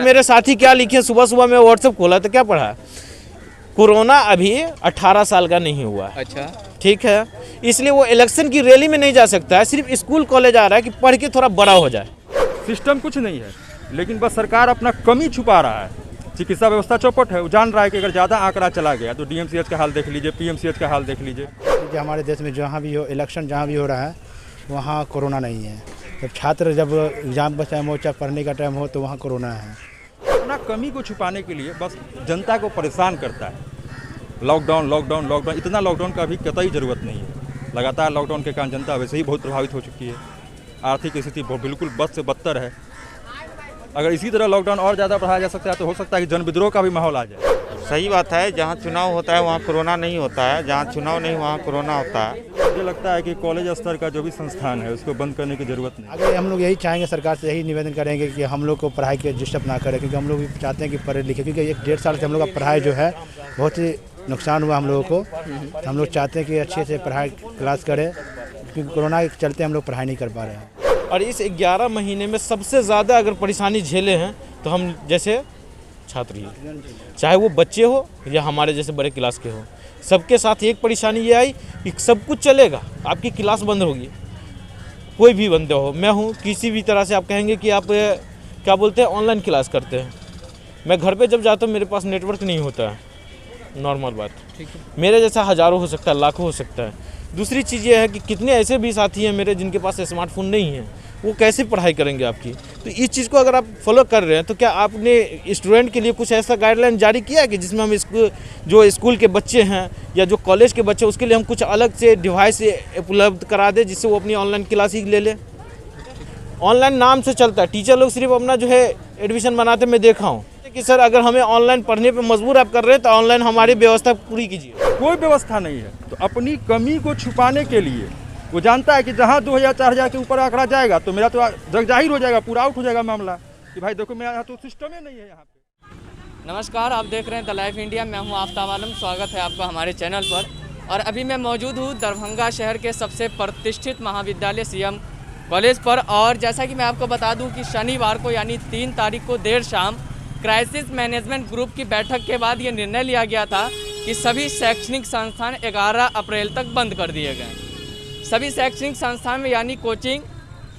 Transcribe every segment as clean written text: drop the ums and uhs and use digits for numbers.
मेरे साथी क्या लिखे, सुबह सुबह मैं व्हाट्सएप खोला तो क्या पढ़ा, कोरोना अभी 18 साल का नहीं हुआ है। अच्छा, ठीक है, इसलिए वो इलेक्शन की रैली में नहीं जा सकता है, सिर्फ स्कूल कॉलेज आ रहा है कि पढ़ के थोड़ा बड़ा हो जाए। सिस्टम कुछ नहीं है, लेकिन बस सरकार अपना कमी छुपा रहा है। चिकित्सा व्यवस्था चौपट है, वो जान रहा है कि अगर ज़्यादा आंकड़ा चला गया तो डीएमसीएच का हाल देख लीजिए, पीएमसीएच का हाल देख लीजिए। कि हमारे देश में जहाँ भी हो इलेक्शन जहाँ भी हो रहा है वहाँ कोरोना नहीं है। जब छात्र जब एग्जाम का टाइम हो, चाहे पढ़ने का टाइम हो, तो वहाँ कोरोना है। अपना कमी को छुपाने के लिए बस जनता को परेशान करता है। लॉकडाउन लॉकडाउन लॉकडाउन, इतना लॉकडाउन का अभी कतई ज़रूरत नहीं है। लगातार लॉकडाउन के कारण जनता वैसे ही बहुत प्रभावित हो चुकी है। आर्थिक स्थिति बिल्कुल बद से बदतर है। अगर इसी तरह लॉकडाउन और ज़्यादा बढ़ाया जा सकता है तो हो सकता है कि जन विद्रोह का भी माहौल आ जाए। सही बात है, जहाँ चुनाव होता है वहाँ कोरोना नहीं होता है, जहाँ चुनाव नहीं वहाँ कोरोना होता है। मुझे लगता है कि कॉलेज स्तर का जो भी संस्थान है उसको बंद करने की ज़रूरत नहीं। आगे हम लोग यही चाहेंगे, सरकार से यही निवेदन करेंगे कि हम लोग को पढ़ाई के डिस्टर्ब ना करें, क्योंकि हम लोग भी चाहते हैं कि पढ़े लिखे, क्योंकि 1-1.5 साल से हम लोग का पढ़ाई जो है बहुत ही नुकसान हुआ हम लोगों को। तो हम लोग चाहते हैं कि अच्छे से पढ़ाई क्लास करें, क्योंकि कोरोना के चलते हम लोग पढ़ाई नहीं कर पा रहे हैं। और इस 11 महीने में सबसे ज़्यादा अगर परेशानी झेले हैं तो हम जैसे छात्र ही, चाहे वो बच्चे हो या हमारे जैसे बड़े क्लास के हो, सबके साथ एक परेशानी ये आई कि सब कुछ चलेगा, आपकी क्लास बंद होगी, कोई भी बंदे हो, मैं हूँ, किसी भी तरह से आप कहेंगे कि आप क्या बोलते हैं ऑनलाइन क्लास करते हैं। मैं घर पे जब जाता हूँ मेरे पास नेटवर्क नहीं होता है, नॉर्मल बात। मेरे जैसा हज़ारों हो सकता है, लाखों हो सकता है। दूसरी चीज़ ये है कि कितने ऐसे भी साथी हैं मेरे जिनके पास स्मार्टफोन नहीं है, वो कैसे पढ़ाई करेंगे आपकी। तो इस चीज़ को अगर आप फॉलो कर रहे हैं तो क्या आपने स्टूडेंट के लिए कुछ ऐसा गाइडलाइन जारी किया है कि जिसमें हम जो स्कूल के बच्चे हैं या जो कॉलेज के बच्चे, उसके लिए हम कुछ अलग से डिवाइस उपलब्ध करा दें जिससे वो अपनी ऑनलाइन क्लास ही ले लें। ऑनलाइन नाम से चलता है, टीचर लोग सिर्फ अपना जो है एडमिशन बनाते मैं देखा हूँ कि सर अगर हमें ऑनलाइन पढ़ने पे मजबूर आप कर रहे हैं तो ऑनलाइन हमारी व्यवस्था पूरी कीजिए। कोई व्यवस्था नहीं है, तो अपनी कमी को छुपाने के लिए वो जानता है कि जहाँ 2000-4000 के ऊपर आंकड़ा जाएगा तो मेरा तो जग जाहिर हो जाएगा, पूरा आउट हो जाएगा मामला कि भाई देखो मेरा यहाँ तो सिस्टम ही नहीं है यहाँ पे। नमस्कार, आप देख रहे हैं द लाइफ इंडिया। मैं हूं आफ्ताब आलम, स्वागत है आपका हमारे चैनल पर। और अभी मैं मौजूद हूं दरभंगा शहर के सबसे प्रतिष्ठित महाविद्यालय सीएम कॉलेज पर। और जैसा कि मैं आपको बता दूं कि शनिवार को यानी 3 तारीख को देर शाम क्राइसिस मैनेजमेंट ग्रुप की बैठक के बाद ये निर्णय लिया गया था कि सभी शैक्षणिक संस्थान 11 अप्रैल तक बंद कर दिए गए। सभी शैक्षणिक संस्थान में यानी कोचिंग,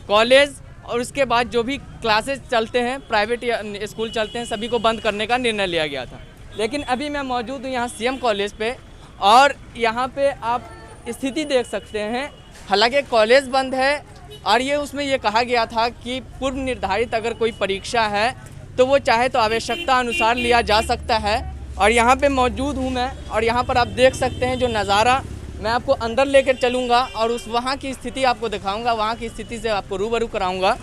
कॉलेज और उसके बाद जो भी क्लासेस चलते हैं, प्राइवेट या स्कूल चलते हैं, सभी को बंद करने का निर्णय लिया गया था। लेकिन अभी मैं मौजूद हूँ यहाँ सीएम कॉलेज पे और यहाँ पे आप स्थिति देख सकते हैं। हालांकि कॉलेज बंद है और ये उसमें ये कहा गया था कि पूर्व निर्धारित अगर कोई परीक्षा है तो वो चाहे तो आवश्यकता अनुसार लिया जा सकता है। और यहाँ पे मौजूद हूँ मैं और यहाँ पर आप देख सकते हैं जो नज़ारा, मैं आपको अंदर लेकर चलूँगा और उस वहाँ की स्थिति आपको दिखाऊँगा, वहाँ की स्थिति से आपको रूबरू कराऊँगा।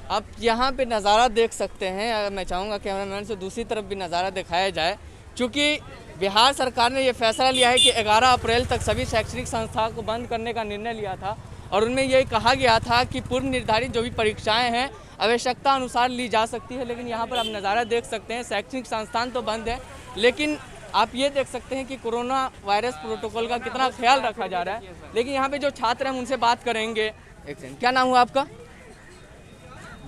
आप यहाँ पे नज़ारा देख सकते हैं। मैं चाहूँगा कैमरामैन से दूसरी तरफ भी नज़ारा दिखाया जाए, क्योंकि बिहार सरकार ने ये फैसला लिया है कि 11 अप्रैल तक सभी शैक्षणिक संस्थाओं को बंद करने का निर्णय लिया था। और उनमें ये कहा गया था कि पूर्व निर्धारित जो भी परीक्षाएं हैं आवश्यकता अनुसार ली जा सकती है। लेकिन यहाँ पर आप नज़ारा देख सकते हैं, शैक्षणिक संस्थान तो बंद है, लेकिन आप ये देख सकते हैं कि कोरोना वायरस प्रोटोकॉल का कितना ख्याल रखा जा रहा है। लेकिन यहाँ पे जो छात्र हैं उनसे बात करेंगे। एक सेकंड, क्या नाम हुआ आपका?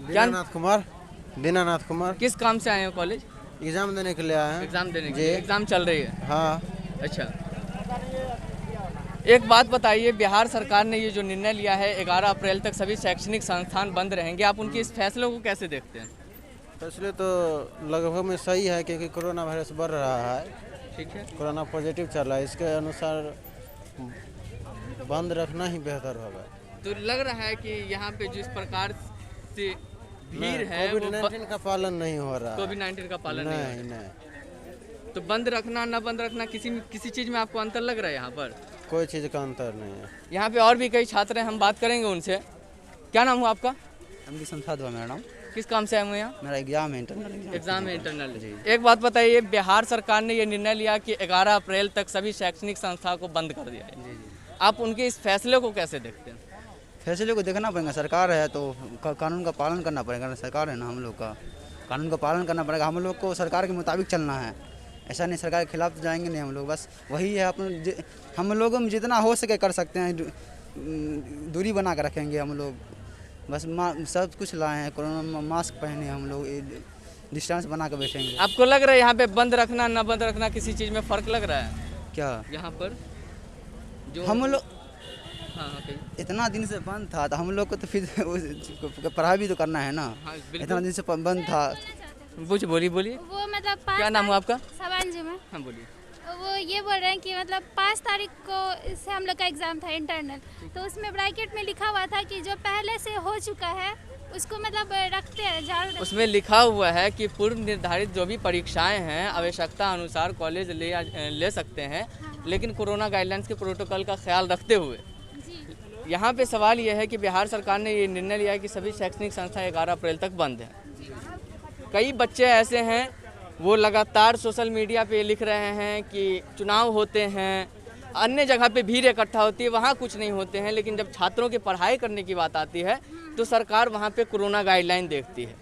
दीनानाथ कुमार। किस काम से आए हो कॉलेज? एग्जाम देने के लिए आए हैं। एग्जाम देने के लिए? एग्जाम चल रही है? हाँ। अच्छा, एक बात बताइए, बिहार सरकार ने ये जो निर्णय लिया है 11 अप्रैल तक सभी शैक्षणिक संस्थान बंद रहेंगे, आप उनके इस फैसले को कैसे देखते हैं? फैसले तो लगभग में सही है, क्योंकि कोरोना वायरस बढ़ रहा है। ठीक है, कोरोना पॉजिटिव चल रहा है, इसके अनुसार बंद रखना ही बेहतर होगा। तो लग रहा है कि यहाँ पे जिस प्रकार से भीड़ है कोविड-19 का पालन नहीं हो रहा। कोविड-19 का पालन नहीं, तो बंद रखना न बंद रखना किसी चीज़ में आपको अंतर लग रहा है? यहाँ पर कोई चीज़ का अंतर नहीं है। यहाँ पे और भी कई छात्र हैं, हम बात करेंगे उनसे। क्या नाम हुआ आपका? संसाद हुआ मेरा नाम। किस काम से आए हुए यहाँ? मेरा एग्जाम है, इंटरनल एग्जाम है, इंटरनल। एक बात बताइए, बिहार सरकार ने ये निर्णय लिया कि 11 अप्रैल तक सभी शैक्षणिक संस्थाओं को बंद कर दिया है, आप उनके इस फैसले को कैसे देखते हैं? फैसले को देखना पड़ेगा, सरकार है तो कानून का पालन करना पड़ेगा। सरकार है ना, हम लोग का कानून का पालन करना पड़ेगा। हम लोग को सरकार के मुताबिक चलना है, ऐसा नहीं सरकार के खिलाफ तो जाएंगे नहीं हम लोग। बस वही है, हम लोग जितना हो सके कर सकते हैं, दूरी बना कर रखेंगे हम लोग। बस सब कुछ लाए हैं, कोरोना मास्क पहने हम लोग, डिस्टेंस बना कर बैठेंगे। आपको लग रहा है यहाँ पे बंद रखना ना बंद रखना किसी चीज़ में फ़र्क लग रहा है क्या यहाँ पर जो हम लोग हाँ हाँ कहिए। इतना दिन से बंद था तो हम लोग को तो फिर पढ़ाई भी तो करना है ना। हाँ बिल्कुल इतना दिन से बंद था। बोलिए वो मतलब क्या नाम हुआ आपका? सवांजू में हाँ बोलिए। वो ये बोल रहे हैं कि मतलब 5 तारीख को इससे हम लोग का एग्ज़ाम था इंटरनल, तो उसमें ब्रैकेट में लिखा हुआ था कि जो पहले से हो चुका है उसको मतलब रखते हैं झाड़ू। उसमें लिखा हुआ है कि पूर्व निर्धारित जो भी परीक्षाएं हैं आवश्यकता अनुसार कॉलेज ले सकते हैं, लेकिन कोरोना गाइडलाइंस के प्रोटोकॉल का ख्याल रखते हुए। जी यहाँ पे सवाल यह है कि बिहार सरकार ने ये निर्णय लिया है कि सभी शैक्षणिक संस्था 11 अप्रैल तक बंद हैं। कई बच्चे ऐसे हैं वो लगातार सोशल मीडिया पे लिख रहे हैं कि चुनाव होते हैं, अन्य जगह पे भीड़ इकट्ठा होती है, वहाँ कुछ नहीं होते हैं, लेकिन जब छात्रों की पढ़ाई करने की बात आती है तो सरकार वहाँ पे कोरोना गाइडलाइन देखती है।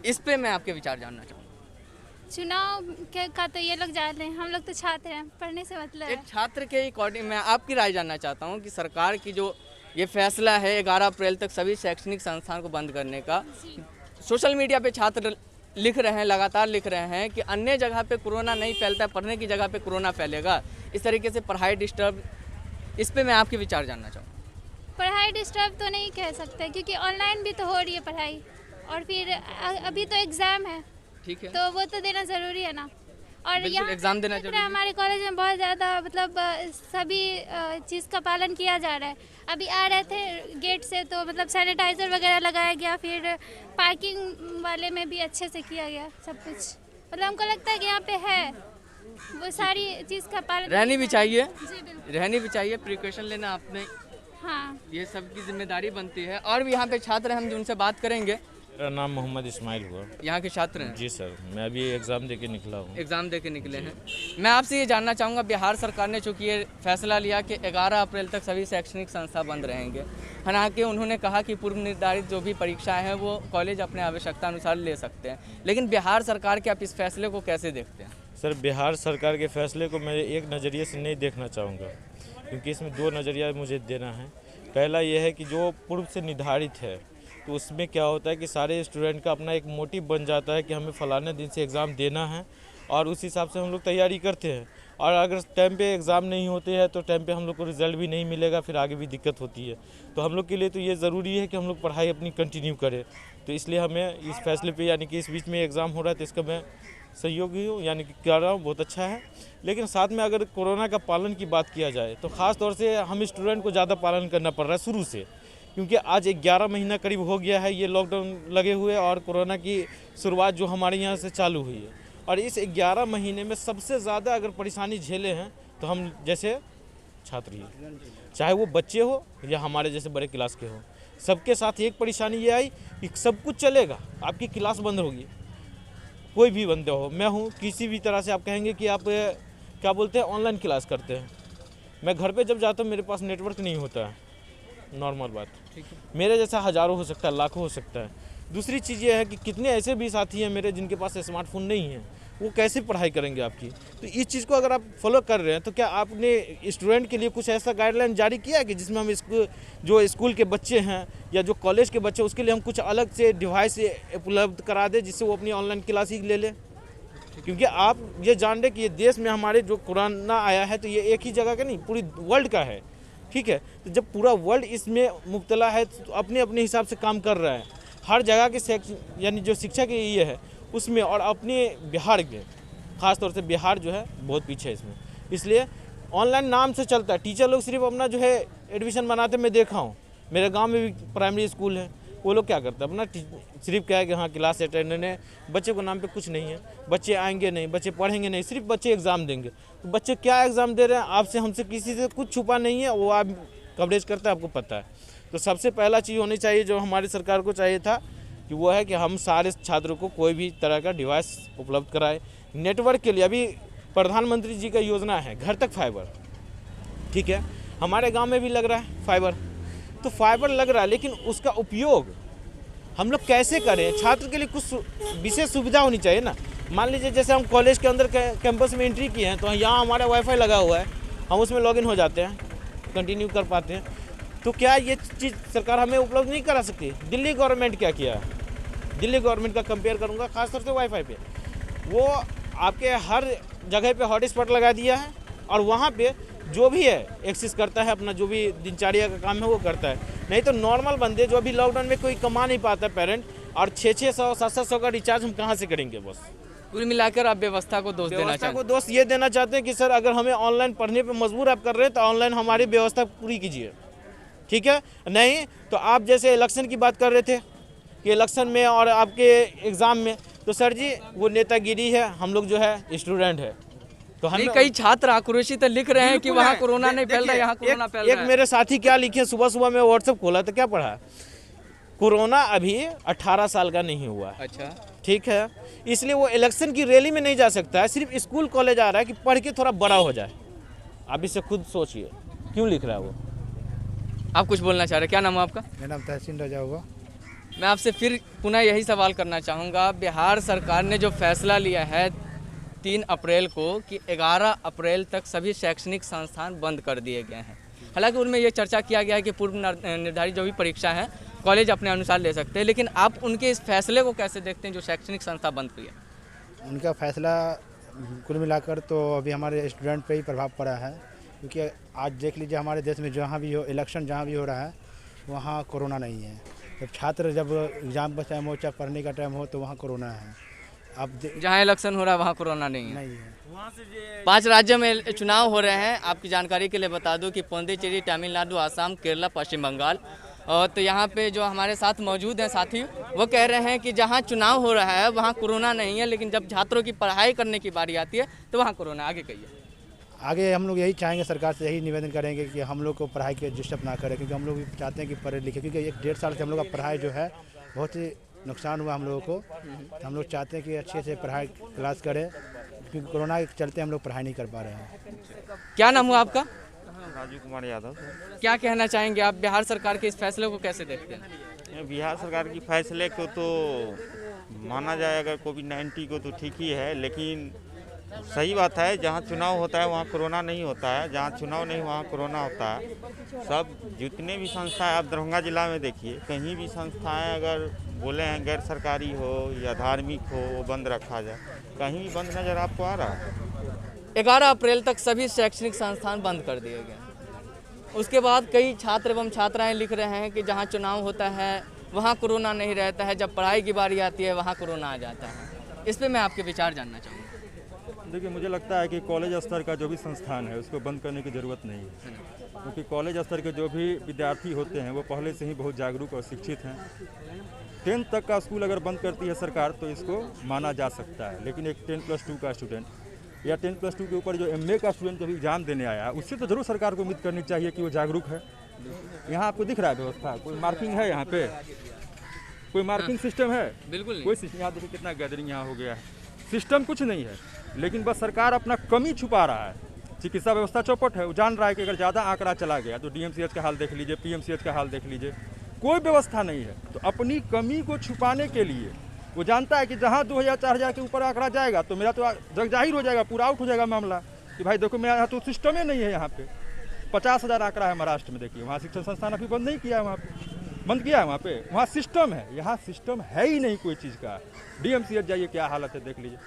इस पे मैं आपके विचार जानना चाहूँगा। चुनाव का तो ये लोग जानते हैं, हम लोग तो छात्र हैं, पढ़ने से मतलब एक है। छात्र के अकॉर्डिंग मैं आपकी राय जानना चाहता हूँ कि सरकार की जो ये फैसला है 11 अप्रैल तक सभी शैक्षणिक संस्थान को बंद करने का, सोशल मीडिया पे छात्र लिख रहे हैं, लगातार लिख रहे हैं कि अन्य जगह पे कोरोना नहीं फैलता है, पढ़ने की जगह पे कोरोना फैलेगा, इस तरीके से पढ़ाई डिस्टर्ब, इस पे मैं आपके विचार जानना चाहूँगा। पढ़ाई डिस्टर्ब तो नहीं कह सकते क्योंकि ऑनलाइन भी तो हो रही है पढ़ाई, और फिर अभी तो एग्ज़ाम है ठीक है, तो वो तो देना ज़रूरी है ना। और बिल्कुल, यहाँ एग्जाम देना देख रहे जरूरी हैं है। हमारे कॉलेज में बहुत ज़्यादा मतलब सभी चीज़ का पालन किया जा रहा है। अभी आ रहे थे गेट से तो मतलब सैनिटाइज़र वगैरह लगाया गया, फिर पार्किंग वाले में भी अच्छे से किया गया सब कुछ। मतलब हमको लगता है कि यहाँ पे है वो सारी चीज़ का पालन रहनी भी चाहिए, जी बिल्कुल। रहनी भी चाहिए, प्रिकॉशन लेना आपने, हाँ ये सबकी जिम्मेदारी बनती है। और भी यहाँ पे छात्र हैं, हम जिनसे बात करेंगे। मेरा नाम मोहम्मद इस्माइल हुआ। यहाँ के छात्र हैं, जी सर, मैं अभी एग्ज़ाम दे के निकला हूँ। एग्ज़ाम दे के निकले हैं। मैं आपसे ये जानना चाहूँगा, बिहार सरकार ने चूँकि ये फैसला लिया कि 11 अप्रैल तक सभी शैक्षणिक संस्था बंद रहेंगे, हालांकि उन्होंने कहा कि पूर्व निर्धारित जो भी परीक्षाएं हैं वो कॉलेज अपने आवश्यकता अनुसार ले सकते हैं, लेकिन बिहार सरकार के आप इस फैसले को कैसे देखते हैं? सर, बिहार सरकार के फैसले को मैं एक नज़रिए से नहीं देखना चाहूँगा, क्योंकि इसमें दो नज़रिया मुझे देना है। पहला ये है कि जो पूर्व से निर्धारित है तो उसमें क्या होता है कि सारे स्टूडेंट का अपना एक मोटिव बन जाता है कि हमें फ़लाने दिन से एग्ज़ाम देना है, और उस हिसाब से हम लोग तैयारी करते हैं। और अगर टाइम पे एग्ज़ाम नहीं होते हैं तो टाइम पे हम लोग को रिज़ल्ट भी नहीं मिलेगा, फिर आगे भी दिक्कत होती है। तो हम लोग के लिए तो ये ज़रूरी है कि हम लोग पढ़ाई अपनी कंटिन्यू करें। तो इसलिए हमें इस फैसले पे, यानी कि इस बीच में एग्ज़ाम हो रहा है तो इसका मैं सहयोगी हूँ, यानी कि कर रहा हूँ, बहुत अच्छा है। लेकिन साथ में अगर कोरोना का पालन की बात किया जाए तो ख़ास तौर से हम स्टूडेंट को ज़्यादा पालन करना पड़ रहा है शुरू से, क्योंकि आज 11 महीना करीब हो गया है ये लॉकडाउन लगे हुए, और कोरोना की शुरुआत जो हमारे यहाँ से चालू हुई है। और इस 11 महीने में सबसे ज़्यादा अगर परेशानी झेले हैं तो हम जैसे छात्र ही, चाहे वो बच्चे हो या हमारे जैसे बड़े क्लास के हो, सबके साथ एक परेशानी ये आई कि सब कुछ चलेगा, आपकी क्लास बंद होगी, कोई भी बंदे हो, मैं हूँ, किसी भी तरह से आप कहेंगे कि आप क्या बोलते हैं ऑनलाइन क्लास करते हैं। मैं घर पे जब जाता हूँ मेरे पास नेटवर्क नहीं होता है, नॉर्मल बात, मेरे जैसा हज़ारों हो सकता है, लाखों हो सकता है। दूसरी चीज़ ये है कि कितने ऐसे भी साथी हैं मेरे जिनके पास स्मार्टफोन नहीं है, वो कैसे पढ़ाई करेंगे आपकी। तो इस चीज़ को अगर आप फॉलो कर रहे हैं तो क्या आपने स्टूडेंट के लिए कुछ ऐसा गाइडलाइन जारी किया है कि जिसमें हम इसको जो स्कूल के बच्चे हैं या जो कॉलेज के बच्चे, उसके लिए हम कुछ अलग से डिवाइस उपलब्ध करा दें जिससे वो अपनी ऑनलाइन क्लास ही ले लें? क्योंकि आप ये जान रहे कि ये देश में हमारे जो कोरोना आया है तो ये एक ही जगह का नहीं, पूरी वर्ल्ड का है, ठीक है। तो जब पूरा वर्ल्ड इसमें मुब्तला है तो अपने अपने हिसाब से काम कर रहा है, हर जगह के यानी जो शिक्षा के ये है उसमें, और अपने बिहार के ख़ास तौर से बिहार जो है बहुत पीछे है इसमें। इसलिए ऑनलाइन नाम से चलता है, टीचर लोग सिर्फ अपना जो है एडमिशन बनाते मैं देखा हूँ, मेरे गांव में भी प्राइमरी स्कूल है, वो लोग क्या करते हैं अपना सिर्फ क्या है कि हाँ क्लास अटेंडेंट है, बच्चे को नाम पे कुछ नहीं है, बच्चे आएंगे नहीं, बच्चे पढ़ेंगे नहीं, सिर्फ बच्चे एग्ज़ाम देंगे। तो बच्चे क्या एग्ज़ाम दे रहे हैं, आपसे हमसे किसी से कुछ छुपा नहीं है, वो आप कवरेज करता है, आपको पता है। तो सबसे पहला चीज़ होनी चाहिए जो हमारी सरकार को चाहिए था कि वो है कि हम सारे छात्रों को कोई भी तरह का डिवाइस उपलब्ध कराए। नेटवर्क के लिए अभी प्रधानमंत्री जी का योजना है घर तक फाइबर, ठीक है, हमारे गांव में भी लग रहा है फाइबर, तो फाइबर लग रहा है, लेकिन उसका उपयोग हम लोग कैसे करें? छात्र के लिए कुछ विशेष सुविधा होनी चाहिए ना। मान लीजिए जैसे हम कॉलेज के अंदर कैंपस में एंट्री किए हैं तो यहाँ हमारा वाईफाई लगा हुआ है, हम उसमें लॉगिन हो जाते हैं, कंटिन्यू कर पाते हैं। तो क्या ये चीज़ सरकार हमें उपलब्ध नहीं करा सकती? दिल्ली गवर्नमेंट क्या किया है, दिल्ली गवर्नमेंट का कंपेयर करूँगा खासतौर से वाईफाई पे, वो आपके हर जगह पे हॉटस्पॉट लगा दिया है और वहाँ पे जो भी है एक्सेस करता है, अपना जो भी दिनचर्या का काम है वो करता है। नहीं तो नॉर्मल बंदे जो अभी लॉकडाउन में कोई कमा नहीं पाता पेरेंट, और 600 700 का रिचार्ज हम कहाँ से करेंगे। बस कुल मिलाकर आप व्यवस्था को दोष देना व्यवस्था चाहते को दोष ये देना चाहते हैं कि सर अगर हमें ऑनलाइन पढ़ने पे मजबूर आप कर रहे हैं तो ऑनलाइन हमारी व्यवस्था पूरी कीजिए, ठीक है। नहीं तो आप जैसे इलेक्शन की बात कर रहे थे कि इलेक्शन में और आपके एग्ज़ाम में, तो सर जी वो नेतागिरी है, हम लोग जो है स्टूडेंट है। तो हम कई छात्र आक्रोशित लिख रहे हैं कि वहाँ कोरोना नहीं फैल रहा है, यहाँ कोरोना फैल रहा एक है। मेरे साथी क्या लिखे, सुबह सुबह मैं व्हाट्सएप खोला तो क्या पढ़ा, कोरोना अभी 18 साल का नहीं हुआ है, अच्छा, ठीक है, इसलिए वो इलेक्शन की रैली में नहीं जा सकता है, सिर्फ स्कूल कॉलेज आ रहा है कि पढ़ के थोड़ा बड़ा हो जाए। आप इसे खुद सोचिए क्यों लिख रहा है वो। आप कुछ बोलना चाह रहे हैं, क्या नाम है आपका? मेरा नाम तहसीन रजा हुआ। मैं आपसे फिर पुनः यही सवाल करना चाहूँगा, बिहार सरकार ने जो फैसला लिया है 3 अप्रैल को कि 11 अप्रैल तक सभी शैक्षणिक संस्थान बंद कर दिए गए हैं, हालांकि उनमें ये चर्चा किया गया है कि पूर्व निर्धारित जो भी परीक्षा है कॉलेज अपने अनुसार ले सकते हैं, लेकिन आप उनके इस फैसले को कैसे देखते हैं जो शैक्षणिक संस्था बंद किया? उनका फैसला कुल मिलाकर तो अभी हमारे स्टूडेंट पे ही प्रभाव पड़ा है, क्योंकि आज देख लीजिए हमारे देश में जहाँ भी हो इलेक्शन जहाँ भी हो रहा है वहाँ कोरोना नहीं है। जब छात्र जब एग्ज़ाम का टाइम हो, चाहे पढ़ने का टाइम हो, तो वहाँ कोरोना है। अब जहाँ इलेक्शन हो रहा है वहाँ कोरोना नहीं है। नहीं है। 5 राज्यों में चुनाव हो रहे हैं। आपकी जानकारी के लिए बता दूं कि पुडुचेरी, तमिलनाडु, आसाम, केरला, पश्चिम बंगाल, और तो यहाँ पे जो हमारे साथ मौजूद हैं साथी, वो कह रहे हैं कि जहाँ चुनाव हो रहा है वहाँ कोरोना नहीं है, लेकिन जब छात्रों की पढ़ाई करने की बारी आती है तो वहाँ कोरोना। आगे कहिए। आगे हम लोग यही चाहेंगे, सरकार से यही निवेदन करेंगे कि हम लोग को पढ़ाई के डिस्टर्ब ना करें, क्योंकि हम लोग भी चाहते हैं कि पढ़े लिखे, क्योंकि 1-1.5 साल से हम लोग का पढ़ाई जो है बहुत ही नुकसान हुआ हम लोगों को। तो हम लोग चाहते हैं कि अच्छे से पढ़ाई क्लास करें, क्योंकि कोरोना के चलते हम लोग पढ़ाई नहीं कर पा रहे हैं। क्या नाम हुआ आपका? राजू कुमार यादव। क्या कहना चाहेंगे आप, बिहार सरकार के इस फैसले को कैसे देखते हैं? बिहार सरकार की फैसले को तो माना जाए अगर कोविड-19 को तो ठीक ही है, लेकिन सही बात है, जहाँ चुनाव होता है वहाँ कोरोना नहीं होता है, जहाँ चुनाव नहीं वहाँ कोरोना होता है। सब जितने भी संस्थाएं आप दरभंगा जिला में देखिए, कहीं भी संस्थाएं अगर बोले हैं गैर सरकारी हो या धार्मिक हो वो बंद रखा जाए, कहीं भी बंद नज़र आपको आ रहा है। 11 अप्रैल तक सभी शैक्षणिक संस्थान बंद कर दिए गए। उसके बाद कई छात्र एवं छात्राएं लिख रहे हैं कि जहां चुनाव होता है वहां कोरोना नहीं रहता है, जब पढ़ाई की बारी आती है वहां कोरोना आ जाता है। इस पे मैं आपके विचार जानना चाहूँगा। देखिए, मुझे लगता है कि कॉलेज स्तर का जो भी संस्थान है उसको बंद करने की ज़रूरत नहीं है, क्योंकि कॉलेज स्तर के जो भी विद्यार्थी होते हैं वो पहले से ही बहुत जागरूक और शिक्षित हैं। 10th तक का स्कूल अगर बंद करती है सरकार तो इसको माना जा सकता है, लेकिन एक 10+2 का स्टूडेंट या 10+2 के ऊपर जो MA का स्टूडेंट जब एग्ज़ाम देने आया, उससे तो जरूर सरकार को उम्मीद करनी चाहिए कि वो जागरूक है। यहाँ आपको दिख रहा है व्यवस्था, कोई मार्किंग है यहाँ पे, कोई मार्किंग सिस्टम है? बिल्कुल नहीं। कोई सिस्टम, यहाँ देखिए कितना गैदरिंग यहाँ हो गया है, सिस्टम कुछ नहीं है, लेकिन बस सरकार अपना कमी छुपा रहा है। चिकित्सा व्यवस्था चौपट है, वो जान रहा है कि अगर ज़्यादा आंकड़ा चला गया तो DMCH का हाल देख लीजिए, PMCH का हाल देख लीजिए, कोई व्यवस्था नहीं है। तो अपनी कमी को छुपाने के लिए वो जानता है कि जहाँ 2000-4000 के ऊपर आंकड़ा जाएगा तो मेरा तो जग जाहिर हो जाएगा, पूरा आउट हो जाएगा मामला कि भाई देखो मेरा यहाँ तो सिस्टम ही नहीं है। यहाँ पे 50,000 आंकड़ा है महाराष्ट्र में, देखिए वहाँ शिक्षण संस्थान अभी बंद नहीं किया है, वहाँ पे बंद किया है, वहाँ पे वहाँ सिस्टम है, यहाँ सिस्टम है ही नहीं कोई चीज़ का। DMCH जाइए क्या हालत है देख लीजिए।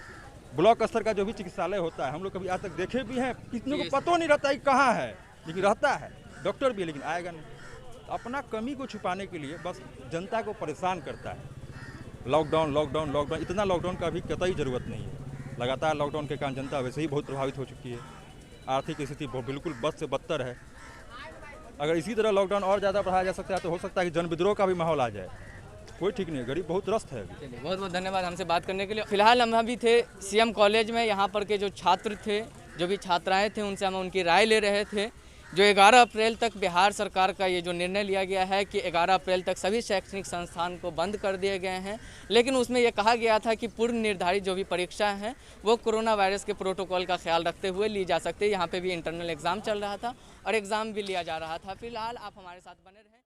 ब्लॉक स्तर का जो भी चिकित्सालय होता है हम लोग कभी आज तक देखे भी हैं, कितने को पता नहीं रहता है कहाँ है, लेकिन रहता है, डॉक्टर भी, लेकिन आएगा नहीं। अपना कमी को छुपाने के लिए बस जनता को परेशान करता है। लॉकडाउन लॉकडाउन लॉकडाउन, इतना लॉकडाउन का अभी कतई ज़रूरत नहीं है। लगातार लॉकडाउन के कारण जनता वैसे ही बहुत प्रभावित हो चुकी है, आर्थिक स्थिति बिल्कुल बद से बदतर है। अगर इसी तरह लॉकडाउन और ज़्यादा बढ़ाया जा सकता है तो हो सकता है कि जन विद्रोह का भी माहौल आ जाए, कोई ठीक नहीं है, गरीब बहुत त्रस्त है। चलिए, बहुत बहुत धन्यवाद हमसे बात करने के लिए। फिलहाल हम अभी थे CM कॉलेज में, यहाँ पर के जो छात्र थे, जो भी छात्राएं थे, उनसे हम उनकी राय ले रहे थे। जो 11 अप्रैल तक बिहार सरकार का ये जो निर्णय लिया गया है कि 11 अप्रैल तक सभी शैक्षणिक संस्थान को बंद कर दिए गए हैं, लेकिन उसमें यह कहा गया था कि पूर्व निर्धारित जो भी परीक्षा हैं वो कोरोना वायरस के प्रोटोकॉल का ख्याल रखते हुए ली जा सकती है। यहाँ पे भी इंटरनल एग्ज़ाम चल रहा था और एग्ज़ाम भी लिया जा रहा था। फिलहाल आप हमारे साथ बने रहें।